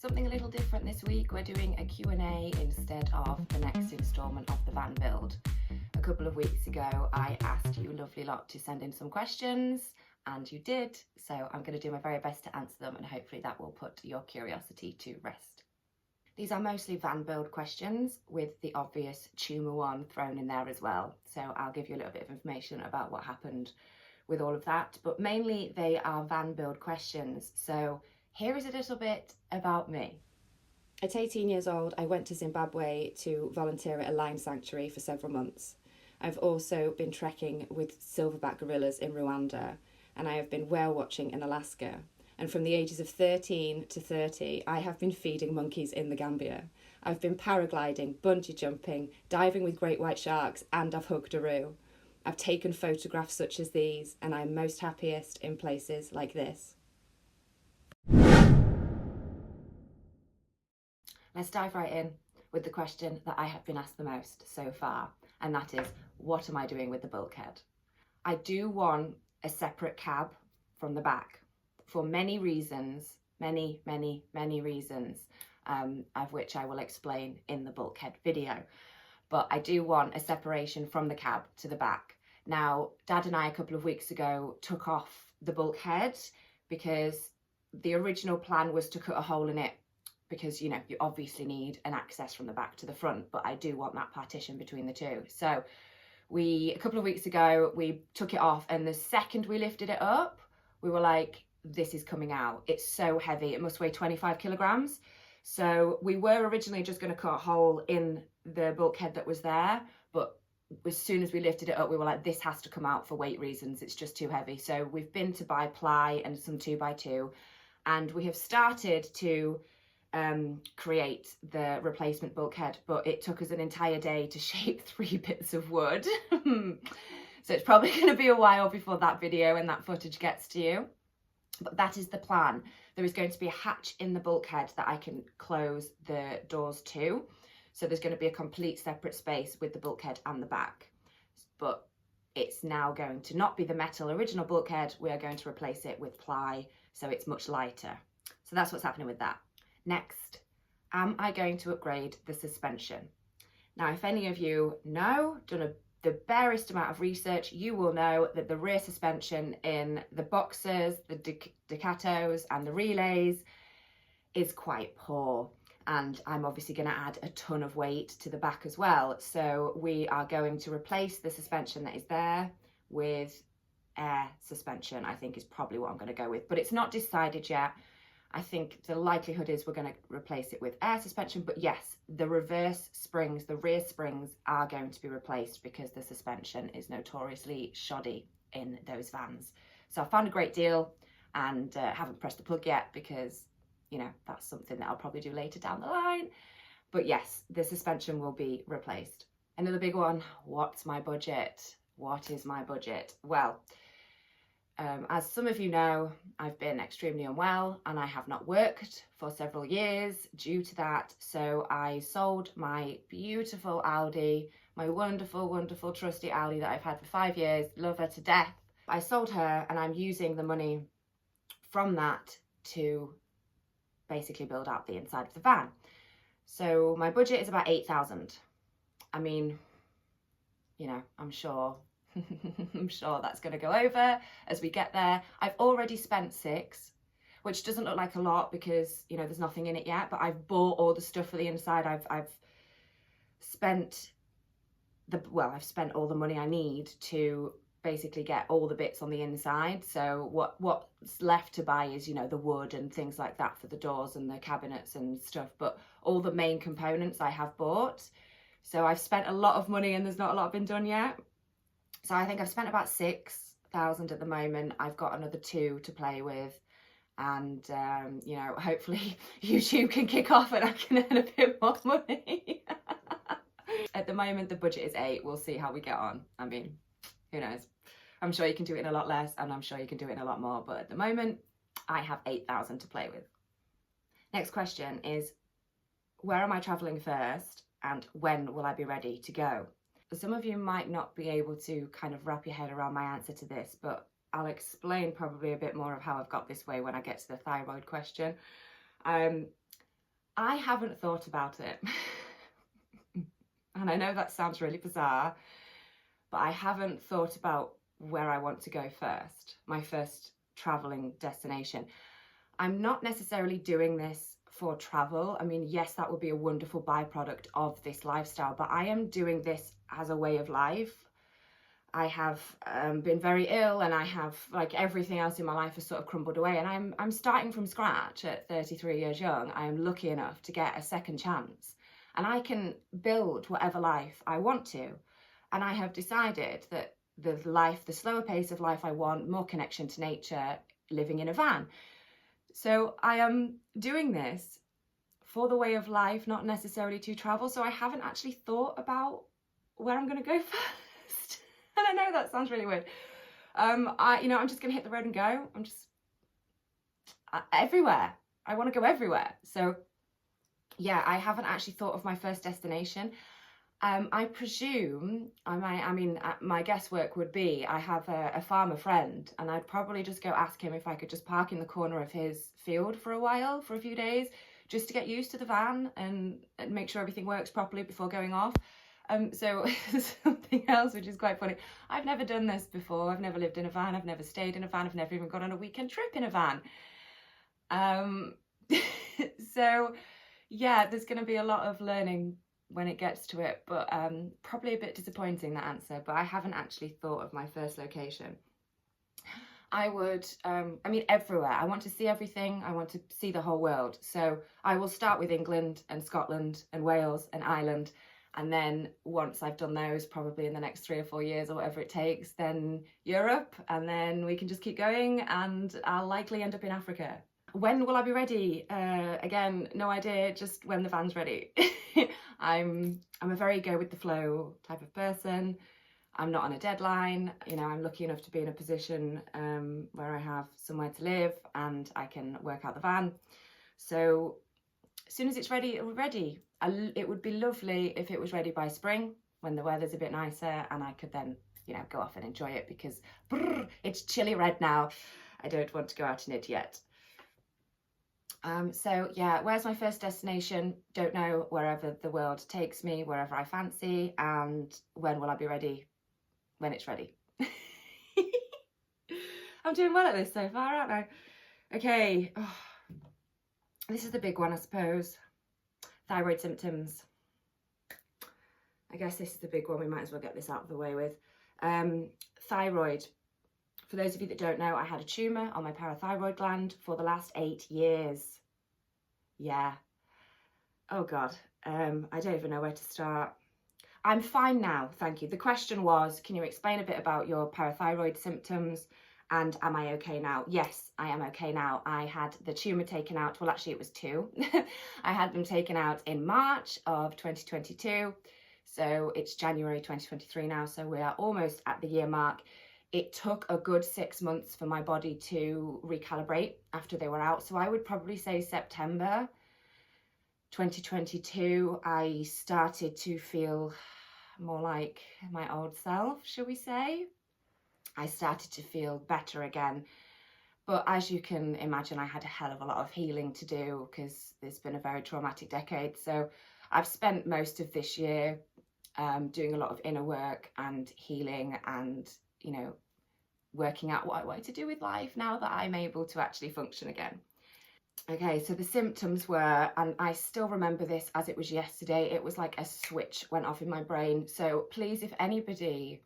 Something a little different this week. We're doing a Q&A instead of the next instalment of the van build. A couple of weeks ago, I asked you lovely lot to send in some questions, and you did. So I'm going to do my very best to answer them, and hopefully that will put your curiosity to rest. These are mostly van build questions, with the obvious tumour one thrown in there as well. So I'll give you a little bit of information about what happened with all of that, but mainly they are van build questions. So here is a little bit about me. At 18 years old, I went to Zimbabwe to volunteer at a lion sanctuary for several months. I've also been trekking with silverback gorillas in Rwanda, and I have been whale watching in Alaska. And from the ages of 13 to 30, I have been feeding monkeys in the Gambia. I've been paragliding, bungee jumping, diving with great white sharks, and I've hugged a roo. I've taken photographs such as these, and I'm most happiest in places like this. Let's dive right in with the question that I have been asked the most so far, and that is, what am I doing with the bulkhead? I do want a separate cab from the back for many reasons, many reasons, of which I will explain in the bulkhead video. But I do want a separation from the cab to the back. Now, Dad and I a couple of weeks ago took off the bulkhead because the original plan was to cut a hole in it, because, you know, you obviously need an access from the back to the front, but I do want that partition between the two. So a couple of weeks ago, we took it off, and the second we lifted it up, we were like, this is coming out. It's so heavy. It must weigh 25 kilograms. So we were originally just going to cut a hole in the bulkhead that was there, but as soon as we lifted it up, we were like, this has to come out for weight reasons. It's just too heavy. So we've been to buy ply and some 2x2, and we have started to create the replacement bulkhead, but it took us an entire day to shape 3 bits of wood. So it's probably going to be a while before that video and that footage gets to you. But that is the plan. There is going to be a hatch in the bulkhead that I can close the doors to. So there's going to be a complete separate space with the bulkhead and the back. But it's now going to not be the metal original bulkhead. We are going to replace it with ply, so it's much lighter. So that's what's happening with that. Next, am I going to upgrade the suspension? Now, if any of you know, the barest amount of research, you will know that the rear suspension in the Boxers, the Ducatos and the Relays is quite poor. And I'm obviously going to add a ton of weight to the back as well. So we are going to replace the suspension that is there with air suspension, I think is probably what I'm going to go with. But it's not decided yet. I think the likelihood is we're going to replace it with air suspension, but yes, the reverse springs, the rear springs are going to be replaced because the suspension is notoriously shoddy in those vans. So I found a great deal and haven't pressed the plug yet because, you know, that's something that I'll probably do later down the line. But yes, the suspension will be replaced. Another big one, what's my budget? What is my budget? Well, as some of you know, I've been extremely unwell and I have not worked for several years due to that. So I sold my beautiful Audi, my wonderful, trusty Audi that I've had for 5 years, love her to death. I sold her and I'm using the money from that to basically build out the inside of the van. So my budget is about 8,000. I mean, you know, I'm sure that's going to go over as we get there. I've already spent 6, which doesn't look like a lot because, you know, there's nothing in it yet, but I've bought all the stuff for the inside. I've spent all the money I need to basically get all the bits on the inside. So what's left to buy is, you know, the wood and things like that for the doors and the cabinets and stuff, but all the main components I have bought. So I've spent a lot of money and there's not a lot been done yet. So I think I've spent about 6,000 at the moment. I've got another 2 to play with, and you know, hopefully YouTube can kick off and I can earn a bit more money. At the moment, the budget is 8. We'll see how we get on. I mean, who knows? I'm sure you can do it in a lot less, and I'm sure you can do it in a lot more. But at the moment, I have 8,000 to play with. Next question is, where am I traveling first, and when will I be ready to go? Some of you might not be able to kind of wrap your head around my answer to this, but I'll explain probably a bit more of how I've got this way when I get to the thyroid question. I haven't thought about it. And I know that sounds really bizarre, but I haven't thought about where I want to go first, my first traveling destination. I'm not necessarily doing this for travel. I mean, yes, that would be a wonderful byproduct of this lifestyle, but I am doing this as a way of life. I have been very ill, and I have, like, everything else in my life has sort of crumbled away, and I'm starting from scratch at 33 years young. I am lucky enough to get a second chance, and I can build whatever life I want to. And I have decided that the slower pace of life I want, more connection to nature, living in a van. So I am doing this for the way of life, not necessarily to travel. So I haven't actually thought about where I'm going to go first. And I know that sounds really weird. I'm just going to hit the road and go. I'm just everywhere. I want to go everywhere. So yeah, I haven't actually thought of my first destination. I presume, my guesswork would be I have a farmer friend, and I'd probably just go ask him if I could just park in the corner of his field for a while, for a few days, just to get used to the van and make sure everything works properly before going off. So something else which is quite funny, I've never done this before. I've never lived in a van, I've never stayed in a van, I've never even gone on a weekend trip in a van. So yeah, there's going to be a lot of learning when it gets to it, but probably a bit disappointing, that answer. But I haven't actually thought of my first location. I would, everywhere. I want to see everything. I want to see the whole world. So I will start with England and Scotland and Wales and Ireland. And then once I've done those, probably in the next 3 or 4 years or whatever it takes, then Europe, and then we can just keep going, and I'll likely end up in Africa. When will I be ready? Again, no idea, just when the van's ready. I'm a very go with the flow type of person. I'm not on a deadline. I'm lucky enough to be in a position where I have somewhere to live and I can work out the van. So as soon as it's ready, it'll be ready. It would be lovely if it was ready by spring, when the weather's a bit nicer, and I could then, go off and enjoy it, because it's chilly right now. I don't want to go out in it yet. So yeah, where's my first destination? Don't know. Wherever the world takes me, wherever I fancy. And when will I be ready? When it's ready. I'm doing well at this so far, aren't I? Okay, this is the big one, I suppose. Thyroid symptoms. I guess this is the big one. We might as well get this out of the way with. Thyroid. For those of you that don't know, I had a tumour on my parathyroid gland for the last 8 years. Yeah. Oh God. I don't even know where to start. I'm fine now, thank you. The question was, can you explain a bit about your parathyroid symptoms, and am I okay now? Yes, I am okay now. I had the tumour taken out. Well, actually it was 2. I had them taken out in March of 2022. So it's January 2023 now. So we are almost at the year mark. It took a good 6 months for my body to recalibrate after they were out. So I would probably say September 2022, I started to feel more like my old self, shall we say. I started to feel better again. But as you can imagine, I had a hell of a lot of healing to do, because it's been a very traumatic decade. So I've spent most of this year doing a lot of inner work and healing, and working out what I wanted to do with life now that I'm able to actually function again. Okay, so the symptoms were, and I still remember this as it was yesterday, it was like a switch went off in my brain. So please, if anybody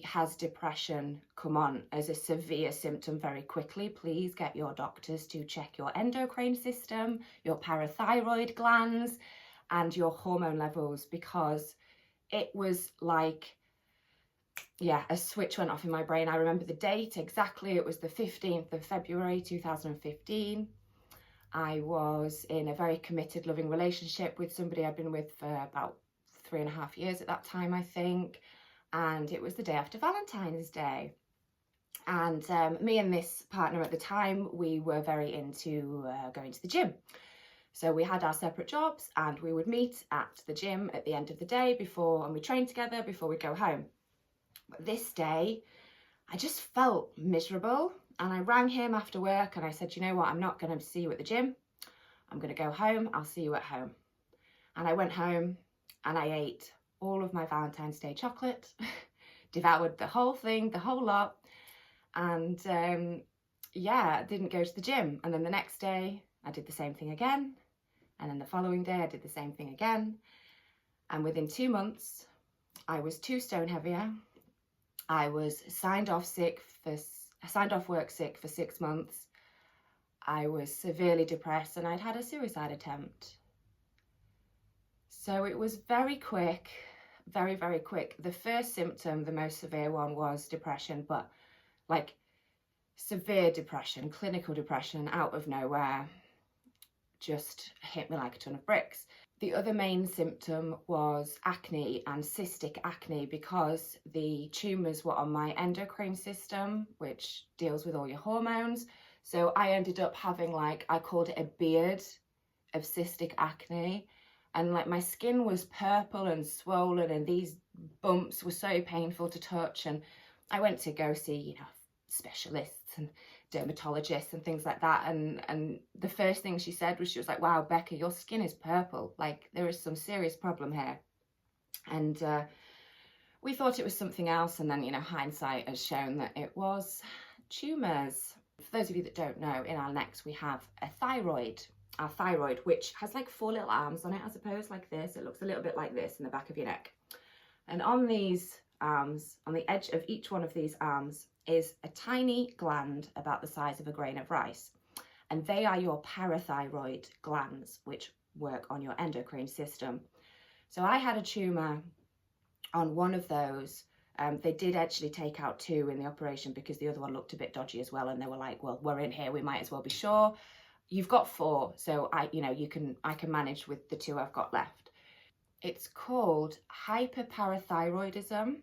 has depression come on as a severe symptom very quickly, please get your doctors to check your endocrine system, your parathyroid glands, and your hormone levels, because it was like, yeah, a switch went off in my brain. I remember the date exactly. It was the 15th of February 2015. I was in a very committed, loving relationship with somebody I'd been with for about 3.5 years at that time, I think. And it was the day after Valentine's Day. And me and this partner at the time, we were very into going to the gym. So we had our separate jobs, and we would meet at the gym at the end of the day and we trained together before we'd go home. But this day, I just felt miserable, and I rang him after work and I said, you know what, I'm not going to see you at the gym. I'm going to go home. I'll see you at home. And I went home and I ate all of my Valentine's Day chocolate, devoured the whole thing, the whole lot. And yeah, didn't go to the gym. And then the next day I did the same thing again. And then the following day I did the same thing again. And within 2 months, I was 2 stone heavier. I was signed off work sick for 6 months. I was severely depressed and I'd had a suicide attempt. So it was very quick, very, very quick. The first symptom, the most severe one, was depression, but like severe depression, clinical depression out of nowhere, just hit me like a ton of bricks. The other main symptom was acne, and cystic acne, because the tumours were on my endocrine system, which deals with all your hormones. So I ended up having, like, I called it a beard of cystic acne. And like my skin was purple and swollen, and these bumps were so painful to touch. And I went to go see, you know, specialists and dermatologists and things like that. And the first thing she said was, she was like, wow, Becca, your skin is purple. Like, there is some serious problem here. And we thought it was something else. And then, you know, hindsight has shown that it was tumours. For those of you that don't know, in our necks we have a thyroid. Our thyroid, which has like 4 little arms on it, I suppose, like this. It looks a little bit like this in the back of your neck. And on these arms, on the edge of each one of these arms, is a tiny gland about the size of a grain of rice. And they are your parathyroid glands, which work on your endocrine system. So I had a tumour on one of those. They did actually take out 2 in the operation because the other one looked a bit dodgy as well. And they were like, well, we're in here, we might as well be sure. You've got 4, so I can manage with the 2 I've got left. It's called hyperparathyroidism,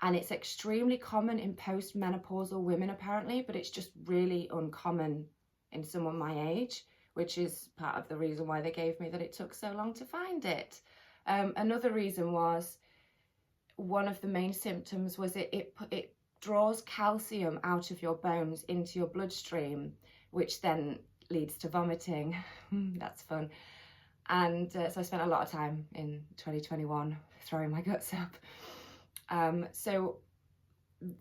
and it's extremely common in postmenopausal women apparently, but it's just really uncommon in someone my age, which is part of the reason why they gave me that it took so long to find it. Another reason was, one of the main symptoms was it draws calcium out of your bones into your bloodstream, which then leads to vomiting. That's fun. And so I spent a lot of time in 2021 throwing my guts up. So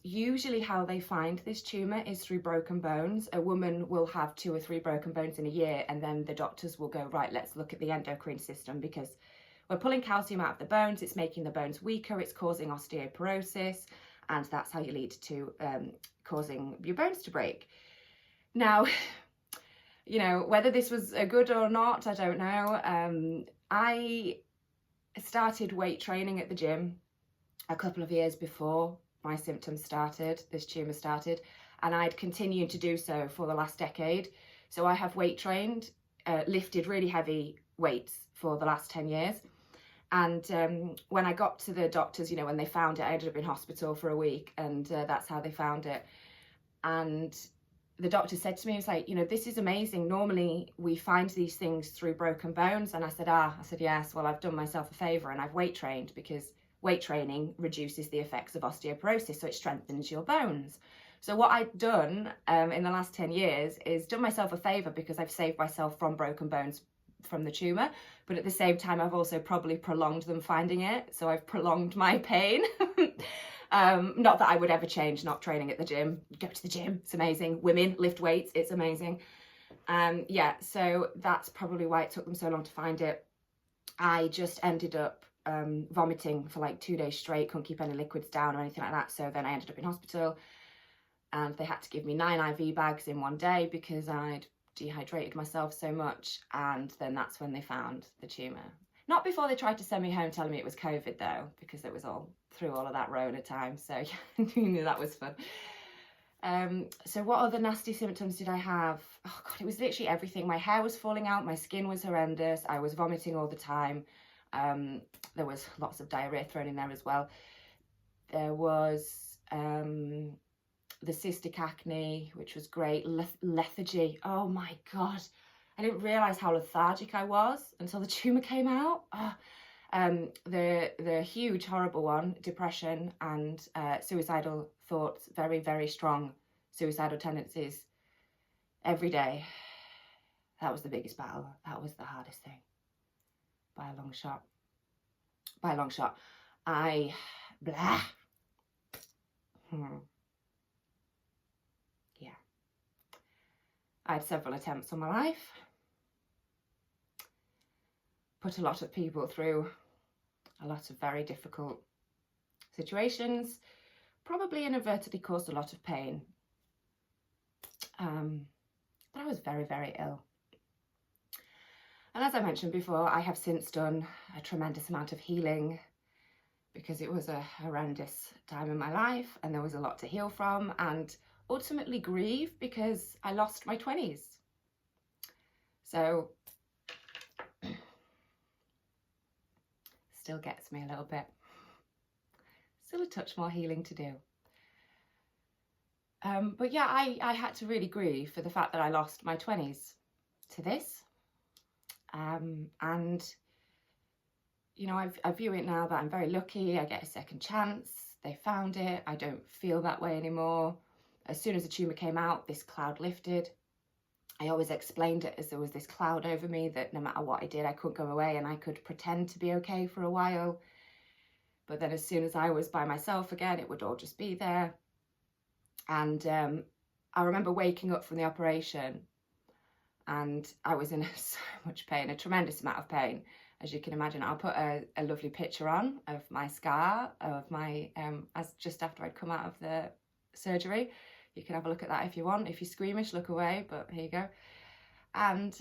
usually how they find this tumour is through broken bones. A woman will have 2 or 3 broken bones in a year, and then the doctors will go, right, let's look at the endocrine system, because we're pulling calcium out of the bones, it's making the bones weaker, it's causing osteoporosis, and that's how you lead to causing your bones to break. Now, you know, whether this was a good or not, I don't know. I started weight training at the gym a couple of years before my symptoms started, this tumour started, and I'd continued to do so for the last decade. So I have weight trained, lifted really heavy weights for the last 10 years. And when I got to the doctors, you know, when they found it, I ended up in hospital for a week, and that's how they found it. And the doctor said to me, he was like, you know, this is amazing. Normally we find these things through broken bones. And I said, yes, well, I've done myself a favour and I've weight trained, because weight training reduces the effects of osteoporosis, so it strengthens your bones. So what I've done in the last 10 years is done myself a favour, because I've saved myself from broken bones from the tumour, but at the same time I've also probably prolonged them finding it, so I've prolonged my pain. Not that I would ever change not training at the gym. Go to the gym, it's amazing. Women lift weights, it's amazing. Yeah, so that's probably why it took them so long to find it. I just ended up vomiting for like 2 days straight, couldn't keep any liquids down or anything like that. So then I ended up in hospital, and they had to give me 9 IV bags in 1 day because I'd dehydrated myself so much. And then that's when they found the tumour. Not before they tried to send me home telling me it was COVID though, because it was all through all of that Rona time. So yeah, that was fun. So what other nasty symptoms did I have? Oh God, it was literally everything. My hair was falling out, my skin was horrendous, I was vomiting all the time. There was lots of diarrhea thrown in there as well. There was the cystic acne, which was great. Lethargy. Oh my God. I didn't realise how lethargic I was until the tumour came out. The huge, horrible one, depression and suicidal thoughts, very, very strong suicidal tendencies every day. That was the biggest battle. That was the hardest thing by a long shot. By a long shot. Yeah. I had several attempts on my life. Put a lot of people through a lot of very difficult situations. Probably inadvertently caused a lot of pain. But I was very, very ill. And as I mentioned before, I have since done a tremendous amount of healing because it was a horrendous time in my life and there was a lot to heal from, and ultimately grieve because I lost my 20s. So still gets me a little bit. Still a touch more healing to do. But yeah, I had to really grieve for the fact that I lost my 20s to this. And, you know, I view it now that I'm very lucky. I get a second chance. They found it. I don't feel that way anymore. As soon as the tumour came out, this cloud lifted. I always explained it as there was this cloud over me that no matter what I did, I couldn't go away, and I could pretend to be okay for a while. But then as soon as I was by myself again, it would all just be there. And I remember waking up from the operation and I was in so much pain, a tremendous amount of pain. As you can imagine, I'll put a lovely picture on of my scar, of my, as just after I'd come out of the surgery. You can have a look at that if you want. If you're squeamish, look away, but here you go. And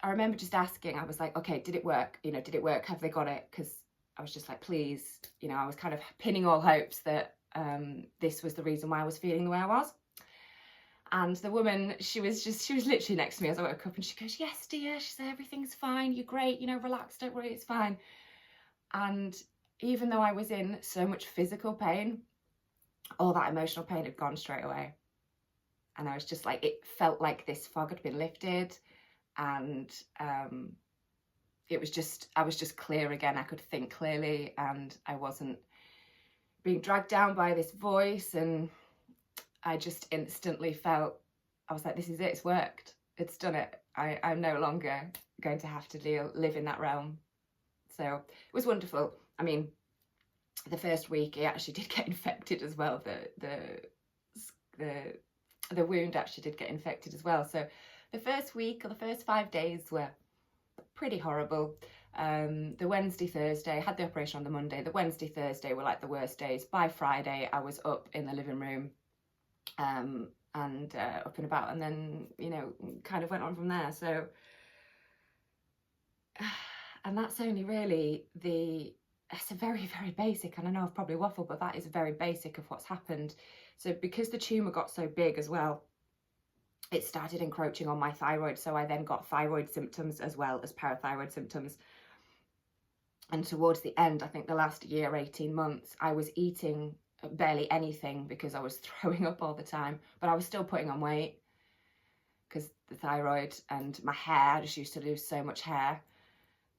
I remember just asking, I was like, okay, did it work? You know, did it work? Have they got it? Because I was just like, please, you know, I was kind of pinning all hopes that this was the reason why I was feeling the way I was. And the woman, she was literally next to me as I woke up, and she goes, yes, dear. She said, everything's fine. You're great. You know, relax. Don't worry. It's fine. And even though I was in so much physical pain, all that emotional pain had gone straight away. And I was just like, it felt like this fog had been lifted, and it was just, I was just clear again. I could think clearly, and I wasn't being dragged down by this voice. And I just instantly felt, I was like, this is it, it's worked, it's done it. I'm no longer going to have to live in that realm. So it was wonderful. I mean, the first week it actually did get infected as well. The wound actually did get infected as well. So the first week or the first 5 days were pretty horrible. The Wednesday, Thursday, I had the operation on the Monday. The Wednesday, Thursday were like the worst days. By Friday, I was up in the living room and up and about, and then, you know, kind of went on from there. So, and that's only really it's a very, very basic, and I know I've probably waffled, but that is very basic of what's happened. So because the tumour got so big as well, it started encroaching on my thyroid. So I then got thyroid symptoms as well as parathyroid symptoms. And towards the end, I think the last year, 18 months, I was eating barely anything because I was throwing up all the time, but I was still putting on weight because the thyroid, and my hair, I just used to lose so much hair.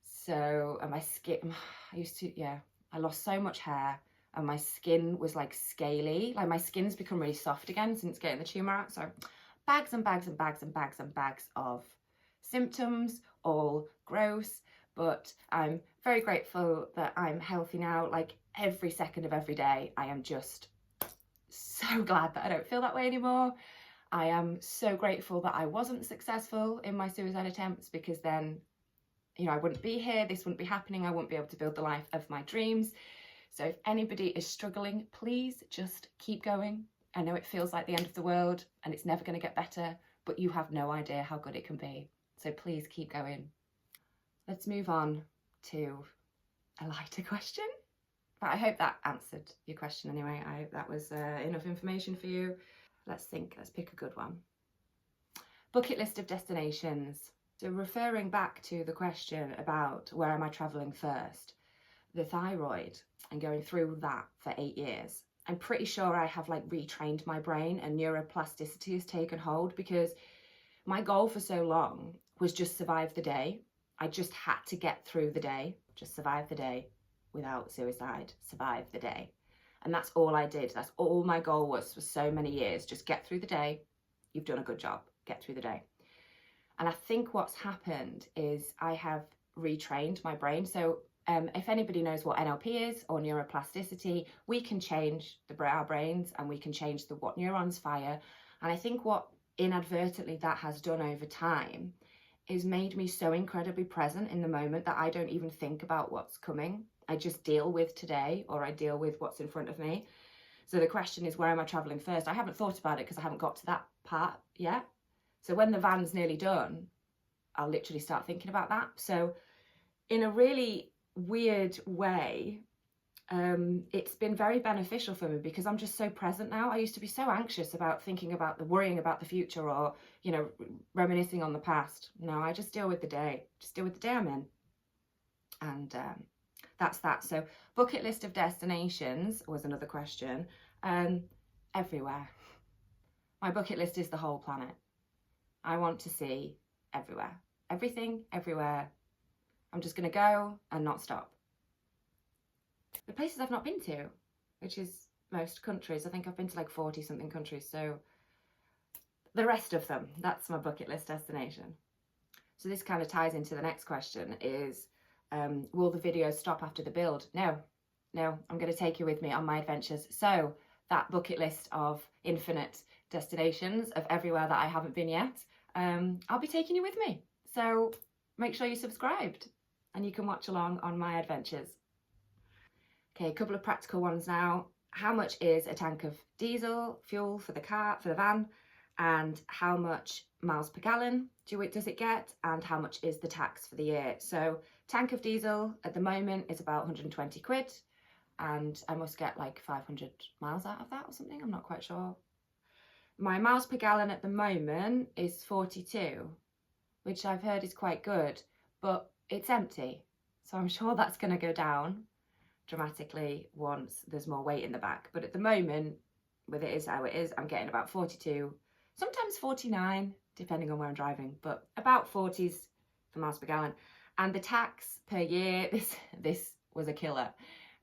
So, and my skin, I lost so much hair, and my skin was like scaly. Like my skin's become really soft again since getting the tumour out. So bags and bags and bags and bags and bags of symptoms, all gross, but I'm very grateful that I'm healthy now. Like every second of every day, I am just so glad that I don't feel that way anymore. I am so grateful that I wasn't successful in my suicide attempts, because then, you know, I wouldn't be here, this wouldn't be happening, I wouldn't be able to build the life of my dreams. So if anybody is struggling, please just keep going. I know it feels like the end of the world and it's never going to get better, but you have no idea how good it can be. So please keep going. Let's move on to a lighter question. But I hope that answered your question anyway. I hope that was enough information for you. Let's pick a good one. Bucket list of destinations. So referring back to the question about where am I travelling first, the thyroid, and going through that for 8 years, I'm pretty sure I have like retrained my brain, and neuroplasticity has taken hold, because my goal for so long was just survive the day. I just had to get through the day, just survive the day without suicide, survive the day. And that's all I did. That's all my goal was for so many years. Just get through the day. You've done a good job. Get through the day. And I think what's happened is I have retrained my brain. So if anybody knows what NLP is or neuroplasticity, we can change our brains, and we can change what neurons fire. And I think what inadvertently that has done over time is made me so incredibly present in the moment that I don't even think about what's coming. I just deal with today, or I deal with what's in front of me. So the question is, where am I traveling first? I haven't thought about it because I haven't got to that part yet. So when the van's nearly done, I'll literally start thinking about that. So in a really weird way, it's been very beneficial for me because I'm just so present now. I used to be so anxious about thinking about worrying about the future, or, you know, reminiscing on the past. No, I just deal with the day. Just deal with the day I'm in. And that's that. So bucket list of destinations was another question. Everywhere. My bucket list is the whole planet. I want to see everywhere. Everything, everywhere. I'm just going to go and not stop. The places I've not been to, which is most countries. I think I've been to like 40 something countries. So the rest of them, that's my bucket list destination. So this kind of ties into the next question is, will the videos stop after the build? No, I'm going to take you with me on my adventures. So that bucket list of infinite destinations of everywhere that I haven't been yet, I'll be taking you with me. So make sure you're subscribed and you can watch along on my adventures. Okay, a couple of practical ones now. How much is a tank of diesel fuel for the van? And how much miles per gallon does it get? And how much is the tax for the year? So tank of diesel at the moment is about 120 quid. And I must get like 500 miles out of that or something. I'm not quite sure. My miles per gallon at the moment is 42, which I've heard is quite good, but it's empty. So I'm sure that's going to go down dramatically once there's more weight in the back. But at the moment, with it is how it is, I'm getting about 42, sometimes 49, depending on where I'm driving, but about 40s for miles per gallon. And the tax per year, this was a killer.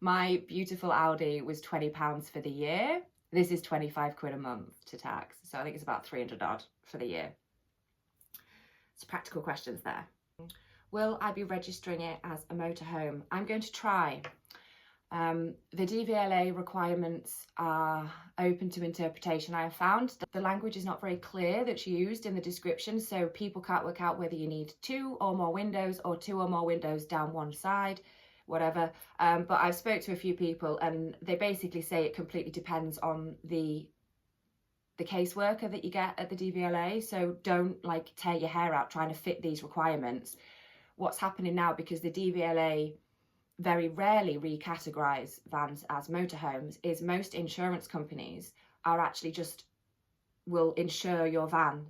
My beautiful Audi was £20 for the year. This is 25 quid a month to tax. So I think it's about 300 odd for the year. So practical questions there. Will I be registering it as a motorhome? I'm going to try. The DVLA requirements are open to interpretation. I have found that the language is not very clear that's used in the description, so people can't work out whether you need 2 or more windows or 2 or more windows down one side, whatever. But I've spoke to a few people and they basically say it completely depends on the caseworker that you get at the DVLA. So don't like tear your hair out trying to fit these requirements. What's happening now, because the DVLA very rarely recategorize vans as motorhomes, is most insurance companies are actually will insure your van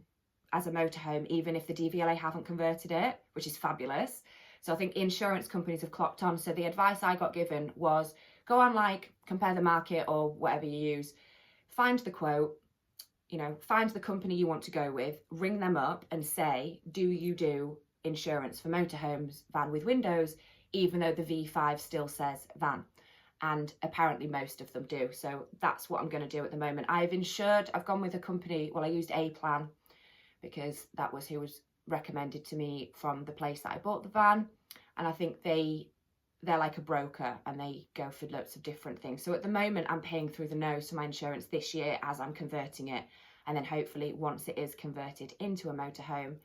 as a motorhome even if the DVLA haven't converted it, which is fabulous. So I think insurance companies have clocked on. So the advice I got given was go on like Compare the Market or whatever you use, find the quote, you know, find the company you want to go with, ring them up and say, do you do insurance for motorhomes, van with windows, even though the V5 still says van? And apparently most of them do. So that's what I'm going to do at the moment. I've gone with a company, well, I used A Plan because that was who was recommended to me from the place that I bought the van. And I think they're like a broker and they go for lots of different things. So at the moment I'm paying through the nose for my insurance this year as I'm converting it. And then hopefully once it is converted into a motorhome,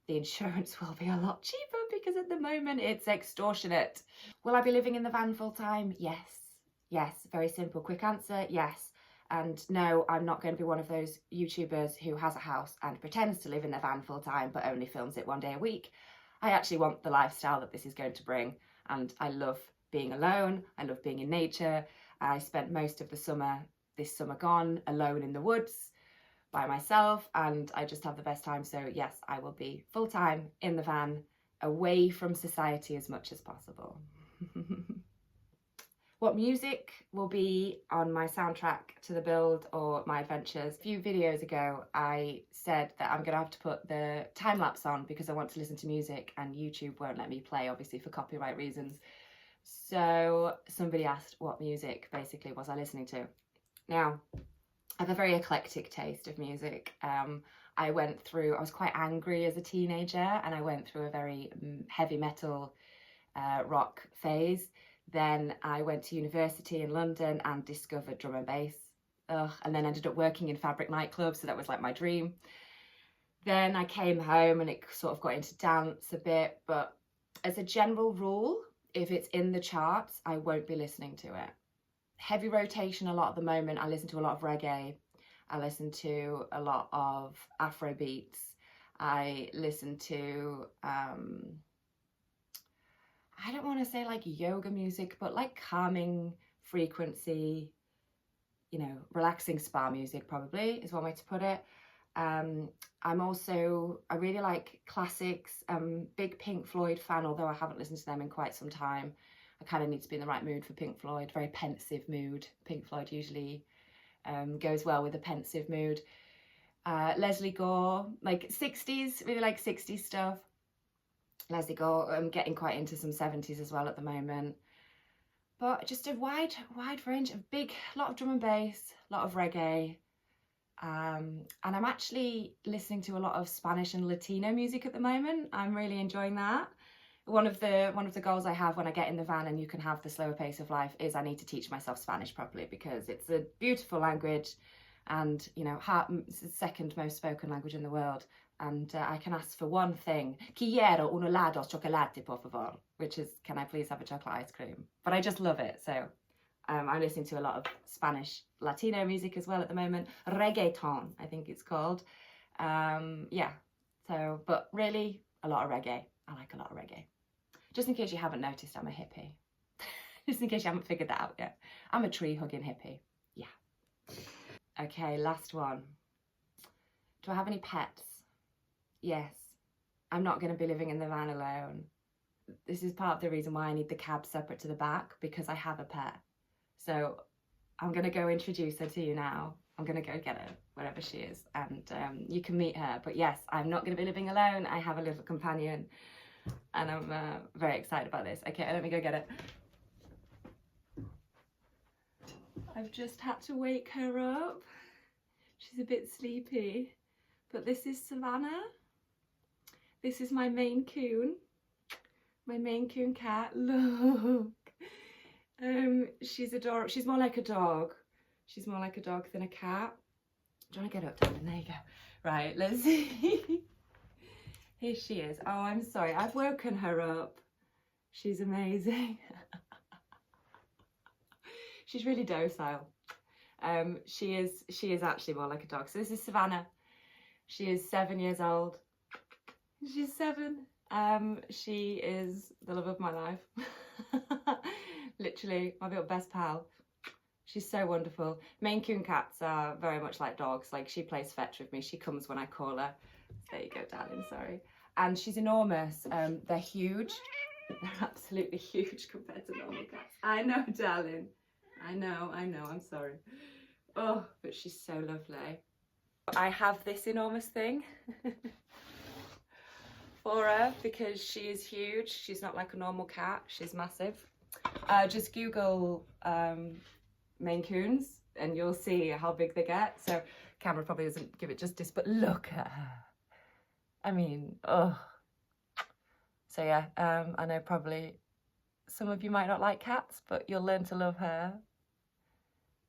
the insurance will be a lot cheaper because at the moment it's extortionate. Will I be living in the van full time? Yes. Yes. Very simple, quick answer. Yes. And no, I'm not going to be one of those YouTubers who has a house and pretends to live in their van full time but only films it one day a week. I actually want the lifestyle that this is going to bring, and I love being alone. I love being in nature. I spent most of this summer gone alone in the woods by myself, and I just have the best time. So yes, I will be full time in the van, away from society as much as possible. What music will be on my soundtrack to the build or my adventures? A few videos ago, I said that I'm going to have to put the time lapse on because I want to listen to music and YouTube won't let me play, obviously for copyright reasons. So somebody asked what music basically was I listening to. Now, I have a very eclectic taste of music. I was quite angry as a teenager, and I went through a very heavy metal rock phase. Then I went to university in London and discovered drum and bass. And then ended up working in Fabric nightclubs, so that was like my dream. Then I came home and it sort of got into dance a bit, but as a general rule, if it's in the charts, I won't be listening to it. Heavy rotation a lot at the moment. I listen to a lot of reggae. I listen to a lot of Afro beats. I listen to, I don't want to say like yoga music, but like calming frequency, you know, relaxing spa music probably is one way to put it. I really like classics. Big Pink Floyd fan, although I haven't listened to them in quite some time. I kind of need to be in the right mood for Pink Floyd, very pensive mood. Pink Floyd usually goes well with a pensive mood. Leslie Gore, like 60s, really like 60s stuff. Leslie Gore, I'm getting quite into some 70s as well at the moment. But just a wide range of a lot of drum and bass, a lot of reggae. And I'm actually listening to a lot of Spanish and Latino music at the moment. I'm really enjoying that. One of the goals I have when I get in the van and you can have the slower pace of life is I need to teach myself Spanish properly, because it's a beautiful language, and you know, it's the second most spoken language in the world. And I can ask for one thing: quiero un helado chocolate, por favor, which is, can I please have a chocolate ice cream? But I just love it. So I'm listening to a lot of Spanish Latino music as well at the moment. Reggaeton, I think it's called. Yeah, so, but really a lot of reggae. I like a lot of reggae. Just in case you haven't noticed, I'm a hippie. Just in case you haven't figured that out yet. I'm a tree-hugging hippie. Yeah. Okay, last one. Do I have any pets? Yes. I'm not going to be living in the van alone. This is part of the reason why I need the cab separate to the back, because I have a pet. So I'm going to go introduce her to you now. I'm going to go get her, wherever she is, and you can meet her. But yes, I'm not going to be living alone. I have a little companion, and I'm very excited about this. Okay, let me go get it. I've just had to wake her up. She's a bit sleepy, but this is Savannah. This is my Maine Coon cat. Look. She's adorable. She's more like a dog. She's more like a dog than a cat. Do you want to get up, darling? There you go. Right, let's see. Here she is. Oh, I'm sorry. I've woken her up. She's amazing. She's really docile. She is actually more like a dog. So this is Savannah. She is 7 years old. She's 7. She is the love of my life. Literally my little best pal. She's so wonderful. Maine Coon cats are very much like dogs. Like, she plays fetch with me. She comes when I call her. There you go, darling, sorry. And she's enormous. They're huge. They're absolutely huge compared to normal cats. I know, darling. I know, I'm sorry. Oh, but she's so lovely. I have this enormous thing for her because she is huge. She's not like a normal cat. She's massive. Just Google Maine Coons and you'll see how big they get. So camera probably doesn't give it justice, but look at her. I mean, oh. So yeah, I know probably some of you might not like cats, but you'll learn to love her.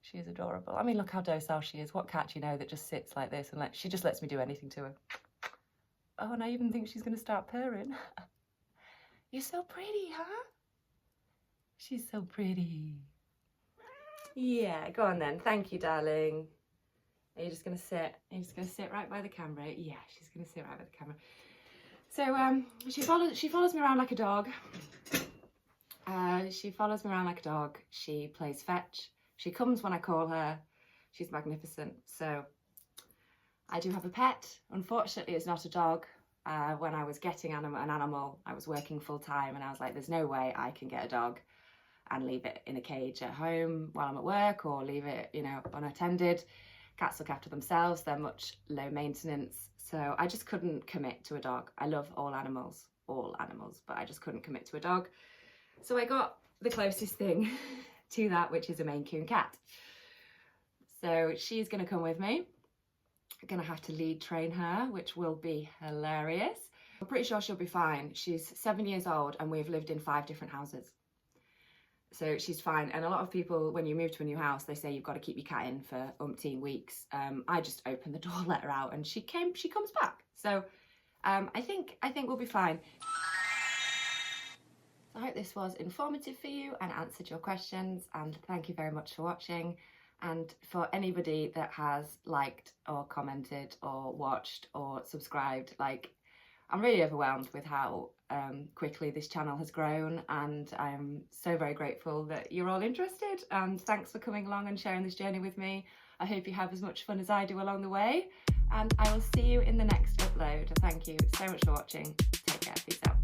She is adorable. I mean, look how docile she is. What cat do you know that just sits like this and like, she just lets me do anything to her. Oh, and I even think she's going to start purring. You're so pretty, huh? She's so pretty. Yeah, go on then. Thank you, darling. Are you just going to sit? Are you just going to sit right by the camera? Yeah, she's going to sit right by the camera. So she follows me around like a dog. She follows me around like a dog. She plays fetch. She comes when I call her. She's magnificent. So I do have a pet. Unfortunately, it's not a dog. When I was getting an animal, I was working full time and I was like, there's no way I can get a dog and leave it in a cage at home while I'm at work, or leave it, you know, unattended. Cats look after themselves. They're much low maintenance. So I just couldn't commit to a dog. I love all animals, but I just couldn't commit to a dog. So I got the closest thing to that, which is a Maine Coon cat. So she's going to come with me. gonna have to lead train her, which will be hilarious. I'm pretty sure she'll be fine. She's 7 years old and we've lived in 5 different houses. So she's fine. And a lot of people, when you move to a new house, they say you've got to keep your cat in for umpteen weeks. I just opened the door, let her out, and she comes back. So I think we'll be fine. I hope this was informative for you and answered your questions, and thank you very much for watching. And for anybody that has liked or commented or watched or subscribed, like, I'm really overwhelmed with how quickly this channel has grown, and I'm so very grateful that you're all interested, and thanks for coming along and sharing this journey with me. I hope you have as much fun as I do along the way, and I will see you in the next upload. Thank you so much for watching. Take care. Peace out.